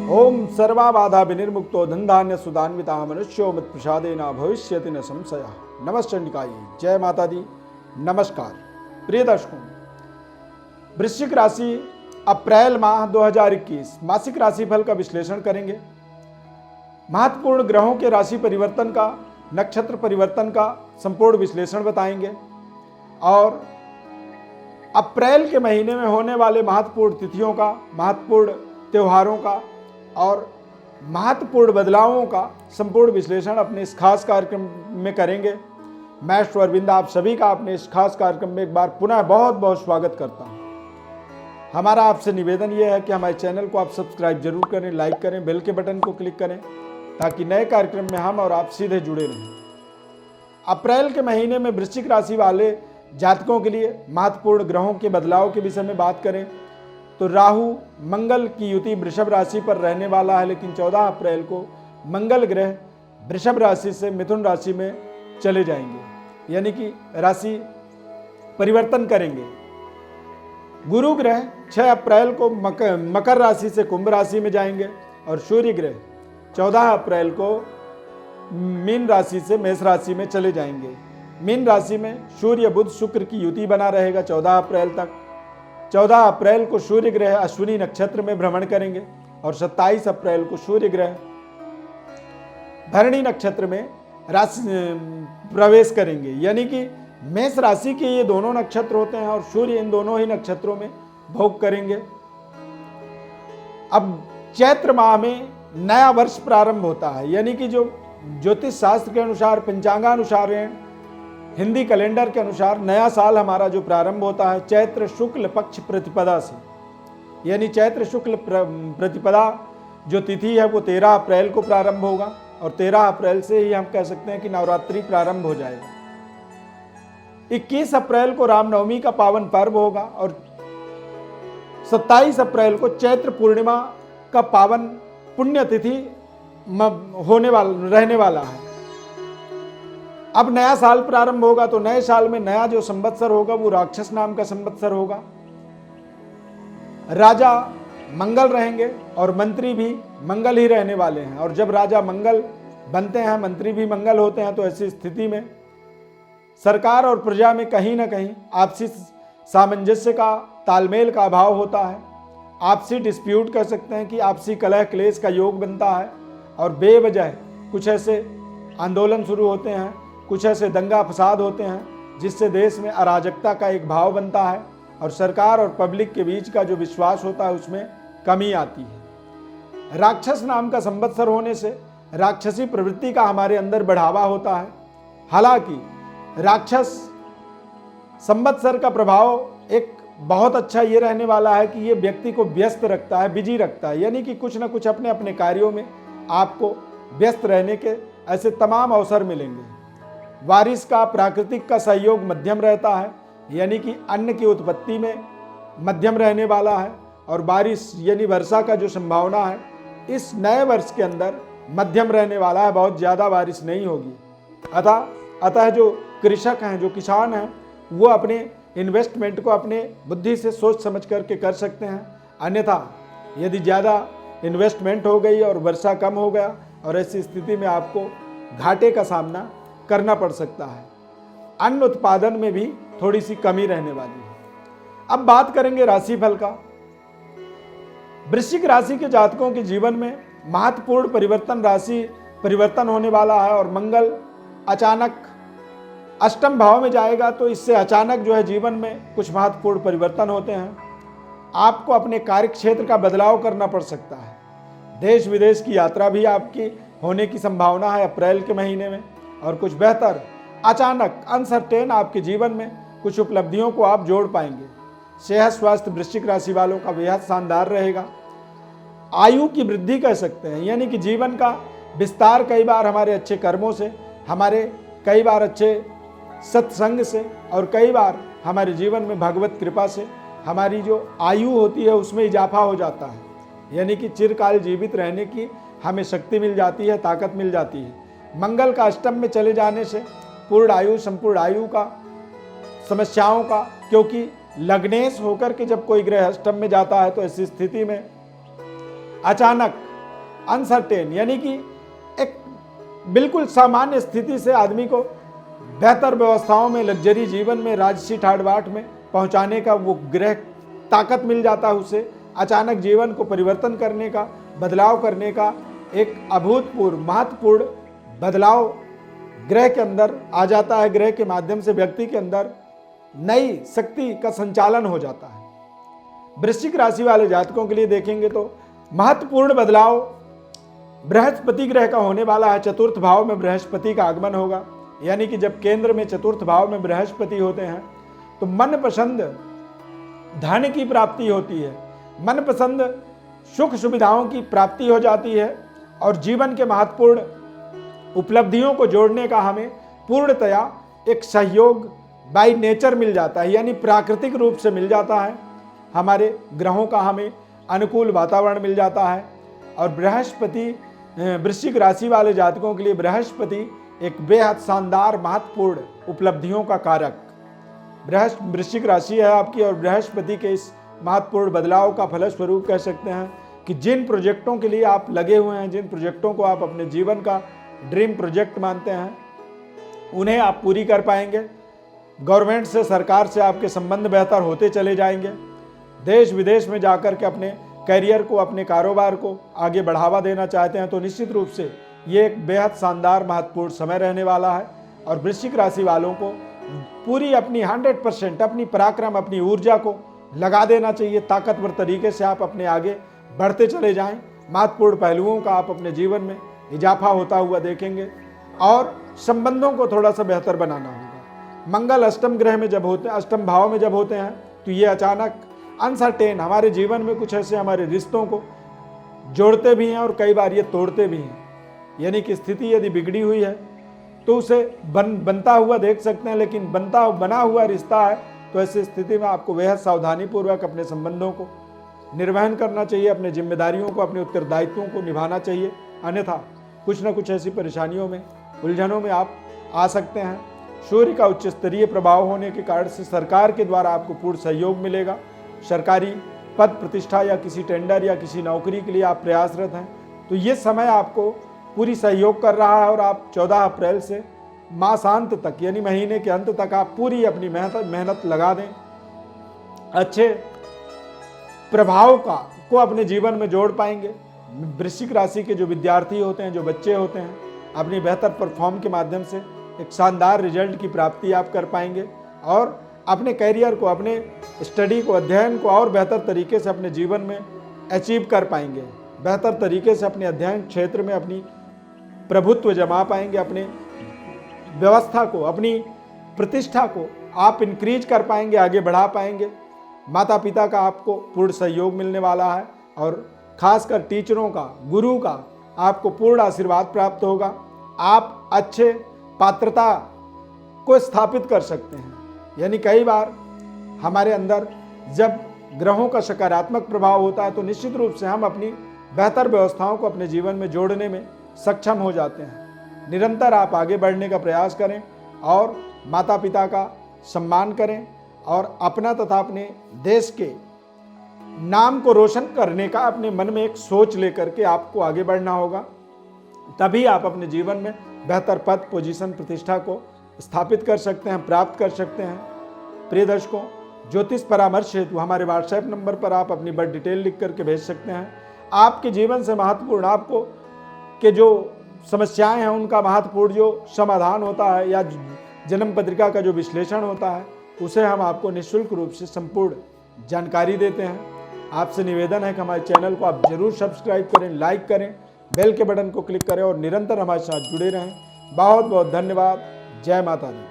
ओम सर्वा बाधा विनिर्मुक्तो धनधान्य सुधान्विता मनुष्यो मत प्रसादेना भविष्यति न संशय। नमश्चंडिकाय, जय माता दी, नमस्कार। प्रिय दर्शकों, वृश्चिक राशि अप्रैल माह 2021 मासिक राशिफल का विश्लेषण करेंगे। महत्वपूर्ण ग्रहों के राशि परिवर्तन का, नक्षत्र परिवर्तन का संपूर्ण विश्लेषण बताएंगे और अप्रैल के महीने में होने वाले महत्वपूर्ण तिथियों का, महत्वपूर्ण त्योहारों का और महत्वपूर्ण बदलावों का संपूर्ण विश्लेषण अपने इस खास कार्यक्रम में करेंगे। मैं श्री अरविंद आप सभी का अपने इस खास कार्यक्रम में एक बार पुनः बहुत बहुत स्वागत करता हूं। हमारा आपसे निवेदन यह है कि हमारे चैनल को आप सब्सक्राइब जरूर करें, लाइक करें, बेल के बटन को क्लिक करें ताकि नए कार्यक्रम में हम और आप सीधे जुड़े रहें। अप्रैल के महीने में वृश्चिक राशि वाले जातकों के लिए महत्वपूर्ण ग्रहों के बदलाव के विषय में बात करें तो राहु मंगल की युति वृषभ राशि पर रहने वाला है, लेकिन 14 अप्रैल को मंगल ग्रह वृषभ राशि से मिथुन राशि में चले जाएंगे, यानी कि राशि परिवर्तन करेंगे। गुरु ग्रह 6 अप्रैल को मकर राशि से कुंभ राशि में जाएंगे और सूर्य ग्रह 14 अप्रैल को मीन राशि से मेष राशि में चले जाएंगे। मीन राशि में सूर्य बुध शुक्र की युति बना रहेगा 14 अप्रैल तक। 14 अप्रैल को सूर्य ग्रह अश्विनी नक्षत्र में भ्रमण करेंगे और 27 अप्रैल को सूर्य ग्रह भरणी नक्षत्र में राशि प्रवेश करेंगे, यानी कि मेष राशि के ये दोनों नक्षत्र होते हैं और सूर्य इन दोनों ही नक्षत्रों में भोग करेंगे। अब चैत्र माह में नया वर्ष प्रारंभ होता है, यानी कि जो ज्योतिष शास्त्र के अनुसार, पंचांगानुसार, हिंदी कैलेंडर के अनुसार नया साल हमारा जो प्रारंभ होता है चैत्र शुक्ल पक्ष प्रतिपदा से, यानी चैत्र शुक्ल प्रतिपदा जो तिथि है वो 13 अप्रैल को प्रारंभ होगा और 13 अप्रैल से ही हम कह सकते हैं कि नवरात्रि प्रारंभ हो जाएगा। 21 अप्रैल को रामनवमी का पावन पर्व होगा और 27 अप्रैल को चैत्र पूर्णिमा का पावन पुण्य तिथि रहने वाला है। अब नया साल प्रारंभ होगा तो नए साल में नया जो संवत्सर होगा वो राक्षस नाम का संवत्सर होगा। राजा मंगल रहेंगे और मंत्री भी मंगल ही रहने वाले हैं, और जब राजा मंगल बनते हैं, मंत्री भी मंगल होते हैं, तो ऐसी स्थिति में सरकार और प्रजा में कहीं ना कहीं आपसी सामंजस्य का, तालमेल का अभाव होता है। आपसी डिस्प्यूट कह सकते हैं कि आपसी कलह क्लेश का योग बनता है और बेवजह कुछ ऐसे आंदोलन शुरू होते हैं, कुछ ऐसे दंगा फसाद होते हैं जिससे देश में अराजकता का एक भाव बनता है और सरकार और पब्लिक के बीच का जो विश्वास होता है उसमें कमी आती है। राक्षस नाम का संवत्सर होने से राक्षसी प्रवृत्ति का हमारे अंदर बढ़ावा होता है। हालांकि राक्षस संवत्सर का प्रभाव एक बहुत अच्छा ये रहने वाला है कि ये व्यक्ति को व्यस्त रखता है, बिजी रखता है, यानी कि कुछ ना कुछ अपने अपने कार्यों में आपको व्यस्त रहने के ऐसे तमाम अवसर मिलेंगे। बारिश का, प्राकृतिक का सहयोग मध्यम रहता है, यानी कि अन्न की उत्पत्ति में मध्यम रहने वाला है और बारिश यानी वर्षा का जो संभावना है इस नए वर्ष के अंदर मध्यम रहने वाला है, बहुत ज़्यादा बारिश नहीं होगी। अतः जो कृषक हैं, जो किसान हैं, वो अपने इन्वेस्टमेंट को अपने बुद्धि से सोच समझ करके कर सकते हैं। अन्यथा यदि ज़्यादा इन्वेस्टमेंट हो गई और वर्षा कम हो गया और ऐसी स्थिति में आपको घाटे का सामना करना पड़ सकता है। अन्न उत्पादन में भी थोड़ी सी कमी रहने वाली है। अब बात करेंगे राशिफल का। वृश्चिक राशि के जातकों के जीवन में महत्वपूर्ण राशि परिवर्तन होने वाला है और मंगल अचानक अष्टम भाव में जाएगा, तो इससे अचानक जो है जीवन में कुछ महत्वपूर्ण परिवर्तन होते हैं। आपको अपने कार्य क्षेत्र का बदलाव करना पड़ सकता है। देश विदेश की यात्रा भी आपकी होने की संभावना है अप्रैल के महीने में और कुछ बेहतर अचानक अनसर्टेन आपके जीवन में कुछ उपलब्धियों को आप जोड़ पाएंगे। सेहत स्वास्थ्य वृश्चिक राशि वालों का बेहद शानदार रहेगा। आयु की वृद्धि कह सकते हैं, यानी कि जीवन का विस्तार कई बार हमारे अच्छे कर्मों से, हमारे कई बार अच्छे सत्संग से और कई बार हमारे जीवन में भगवत कृपा से हमारी जो आयु होती है उसमें इजाफा हो जाता है, यानी कि चिरकाल जीवित रहने की हमें शक्ति मिल जाती है, ताकत मिल जाती है। मंगल का अष्टम में चले जाने से पूर्ण आयु, संपूर्ण आयु का, समस्याओं का, क्योंकि लग्नेश होकर के जब कोई ग्रह अष्टम में जाता है तो ऐसी स्थिति में अचानक अनसर्टेन, यानी कि एक बिल्कुल सामान्य स्थिति से आदमी को बेहतर व्यवस्थाओं में, लग्जरी जीवन में, राजसी ठाट-बाट में पहुंचाने का वो ग्रह ताकत मिल जाता है उसे। अचानक जीवन को परिवर्तन करने का, बदलाव करने का एक अभूतपूर्व महत्वपूर्ण बदलाव ग्रह के अंदर आ जाता है। ग्रह के माध्यम से व्यक्ति के अंदर नई शक्ति का संचालन हो जाता है। वृश्चिक राशि वाले जातकों के लिए देखेंगे तो महत्वपूर्ण बदलाव बृहस्पति ग्रह का होने वाला है। चतुर्थ भाव में बृहस्पति का आगमन होगा, यानी कि जब केंद्र में चतुर्थ भाव में बृहस्पति होते हैं तो मनपसंद धन की प्राप्ति होती है, मनपसंद सुख सुविधाओं की प्राप्ति हो जाती है और जीवन के महत्वपूर्ण उपलब्धियों को जोड़ने का हमें पूर्णतया एक सहयोग बाय नेचर मिल जाता है, यानी प्राकृतिक रूप से मिल जाता है। हमारे ग्रहों का हमें अनुकूल वातावरण मिल जाता है। और बृहस्पति वृश्चिक राशि वाले जातकों के लिए बृहस्पति एक बेहद शानदार महत्वपूर्ण उपलब्धियों का कारक वृश्चिक राशि है आपकी। और बृहस्पति के इस महत्वपूर्ण बदलाव का फलस्वरूप कह सकते हैं कि जिन प्रोजेक्टों के लिए आप लगे हुए हैं, जिन प्रोजेक्टों को आप अपने जीवन का ड्रीम प्रोजेक्ट मानते हैं, उन्हें आप पूरी कर पाएंगे। गवर्नमेंट से, सरकार से आपके संबंध बेहतर होते चले जाएंगे। देश विदेश में जाकर के अपने करियर को, अपने कारोबार को आगे बढ़ावा देना चाहते हैं तो निश्चित रूप से ये एक बेहद शानदार महत्वपूर्ण समय रहने वाला है। और वृश्चिक राशि वालों को पूरी अपनी 100% अपनी पराक्रम, अपनी ऊर्जा को लगा देना चाहिए। ताकतवर तरीके से आप अपने आगे बढ़ते चले जाएं। महत्वपूर्ण पहलुओं का आप अपने जीवन में इजाफा होता हुआ देखेंगे और संबंधों को थोड़ा सा बेहतर बनाना होगा। मंगल अष्टम ग्रह में जब होते हैं, अष्टम भाव में जब होते हैं तो ये अचानक अनसर्टेन हमारे जीवन में कुछ ऐसे हमारे रिश्तों को जोड़ते भी हैं और कई बार ये तोड़ते भी हैं। यानी कि स्थिति यदि बिगड़ी हुई है तो उसे बनता हुआ देख सकते हैं, लेकिन बना हुआ रिश्ता है तो ऐसी स्थिति में आपको बेहद सावधानीपूर्वक अपने संबंधों को निर्वहन करना चाहिए, अपने जिम्मेदारियों को, अपने उत्तरदायित्वों को निभाना चाहिए। अन्यथा कुछ न कुछ ऐसी परेशानियों में, उलझनों में आप आ सकते हैं। सूर्य का उच्च स्तरीय प्रभाव होने के कारण से सरकार के द्वारा आपको पूर्ण सहयोग मिलेगा। सरकारी पद प्रतिष्ठा या किसी टेंडर या किसी नौकरी के लिए आप प्रयासरत हैं तो ये समय आपको पूरी सहयोग कर रहा है। और आप 14 अप्रैल से मासांत तक, यानी महीने के अंत तक आप पूरी अपनी मेहनत लगा दें। अच्छे प्रभाव को अपने जीवन में जोड़ पाएंगे। वृश्चिक राशि के जो विद्यार्थी होते हैं, जो बच्चे होते हैं, अपनी बेहतर परफॉर्म के माध्यम से एक शानदार रिजल्ट की प्राप्ति आप कर पाएंगे और अपने करियर को, अपने स्टडी को, अध्ययन को और बेहतर तरीके से अपने जीवन में अचीव कर पाएंगे। बेहतर तरीके से अपने अध्ययन क्षेत्र में अपनी प्रभुत्व जमा पाएंगे। अपने व्यवस्था को, अपनी प्रतिष्ठा को आप इंक्रीज कर पाएंगे, आगे बढ़ा पाएंगे। माता पिता का आपको पूर्ण सहयोग मिलने वाला है और खासकर टीचरों का, गुरु का आपको पूर्ण आशीर्वाद प्राप्त होगा। आप अच्छे पात्रता को स्थापित कर सकते हैं। यानी कई बार हमारे अंदर जब ग्रहों का सकारात्मक प्रभाव होता है तो निश्चित रूप से हम अपनी बेहतर व्यवस्थाओं को अपने जीवन में जोड़ने में सक्षम हो जाते हैं। निरंतर आप आगे बढ़ने का प्रयास करें और माता पिता का सम्मान करें और अपना तथा अपने देश के नाम को रोशन करने का अपने मन में एक सोच लेकर के आपको आगे बढ़ना होगा। तभी आप अपने जीवन में बेहतर पद, पोजीशन, प्रतिष्ठा को स्थापित कर सकते हैं, प्राप्त कर सकते हैं। प्रिय दर्शकों, ज्योतिष परामर्श हेतु हमारे व्हाट्सएप नंबर पर आप अपनी बर्थ डिटेल लिख करके भेज सकते हैं। आपके जीवन से महत्वपूर्ण आपको के जो समस्याएं हैं उनका महत्वपूर्ण जो समाधान होता है या जन्म पत्रिका का जो विश्लेषण होता है उसे हम आपको निःशुल्क रूप से संपूर्ण जानकारी देते हैं। आपसे निवेदन है कि हमारे चैनल को आप जरूर सब्सक्राइब करें, लाइक करें, बेल के बटन को क्लिक करें और निरंतर हमारे साथ जुड़े रहें। बहुत बहुत धन्यवाद। जय माता दी।